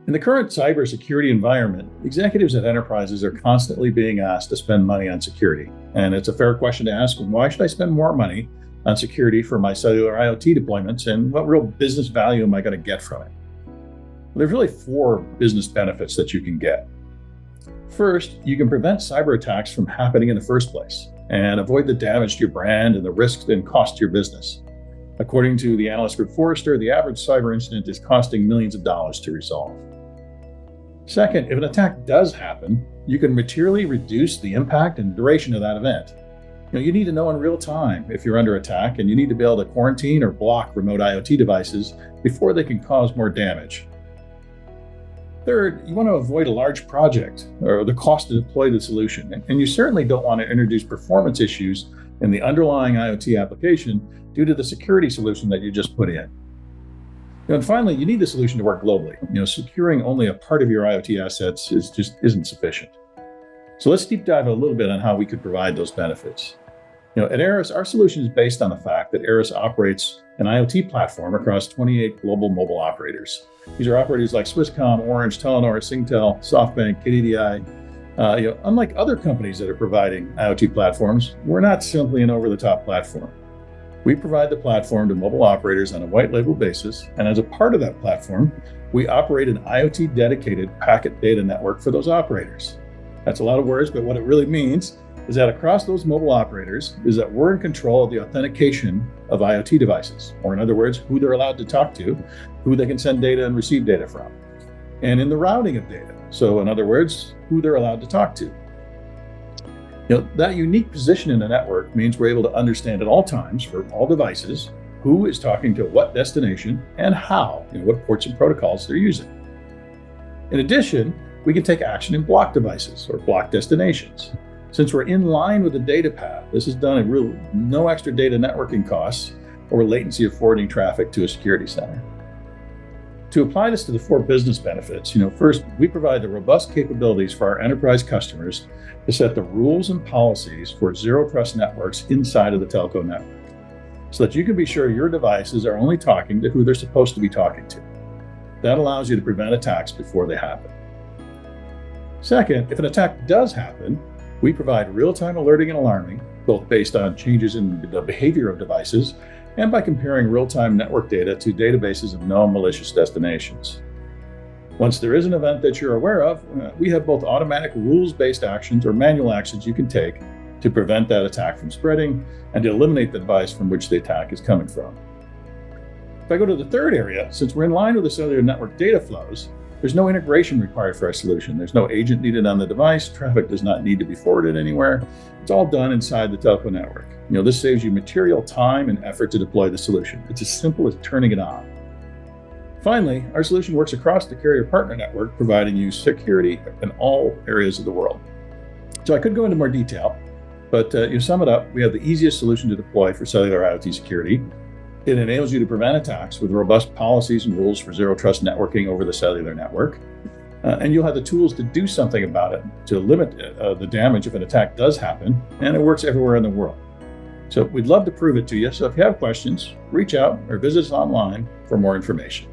In the current cybersecurity environment, executives at enterprises are constantly being asked to spend money on security. And it's a fair question to ask, why should I spend more money on security for my cellular IoT deployments, and what real business value am I going to get from it? Well, there's really 4 business benefits that you can get. First, you can prevent cyber attacks from happening in the first place and avoid the damage to your brand and the risks and cost to your business. According to the analyst group Forrester, the average cyber incident is costing millions of dollars to resolve. Second, if an attack does happen, you can materially reduce the impact and duration of that event. You need to know in real time if you're under attack, and you need to be able to quarantine or block remote IoT devices before they can cause more damage. Third, you want to avoid a large project or the cost to deploy the solution, and you certainly don't want to introduce performance issues in the underlying IoT application due to the security solution that you just put in. And finally, you need the solution to work globally. Securing only a part of your IoT assets isn't sufficient. So let's deep dive a little bit on how we could provide those benefits. At Aeris, our solution is based on the fact that Aeris operates an IoT platform across 28 global mobile operators. These are operators like Swisscom, Orange, Telenor, Singtel, SoftBank, KDDI. Unlike other companies that are providing IoT platforms, we're not simply an over-the-top platform. We provide the platform to mobile operators on a white label basis, and as a part of that platform, we operate an IoT dedicated packet data network for those operators. That's a lot of words, but what it really means is that across those mobile operators is that we're in control of the authentication of IoT devices, or in other words, who they're allowed to talk to, who they can send data and receive data from, and in the routing of data. So in other words, who they're allowed to talk to. That unique position in the network means we're able to understand at all times for all devices who is talking to what destination and how, what ports and protocols they're using. In addition, we can take action in block devices or block destinations. Since we're in line with the data path, this is done at no extra data networking costs or latency of forwarding traffic to a security center. To apply this to the 4 business benefits, first, we provide the robust capabilities for our enterprise customers to set the rules and policies for zero trust networks inside of the telco network, so that you can be sure your devices are only talking to who they're supposed to be talking to. That allows you to prevent attacks before they happen. Second, if an attack does happen, we provide real-time alerting and alarming, both based on changes in the behavior of devices and by comparing real-time network data to databases of known malicious destinations. Once there is an event that you're aware of, we have both automatic rules-based actions or manual actions you can take to prevent that attack from spreading and to eliminate the device from which the attack is coming from. If I go to the third area, since we're in line with the cellular network data flows, there's no integration required for our solution. There's no agent needed on the device. Traffic does not need to be forwarded anywhere. It's all done inside the telco network. This saves you material time and effort to deploy the solution. It's as simple as turning it on. Finally, our solution works across the carrier partner network, providing you security in all areas of the world. So I could go into more detail, but you sum it up, we have the easiest solution to deploy for cellular IoT security. It enables you to prevent attacks with robust policies and rules for zero trust networking over the cellular network. And you'll have the tools to do something about it, to limit the damage if an attack does happen, and it works everywhere in the world. So we'd love to prove it to you. So if you have questions, reach out or visit us online for more information.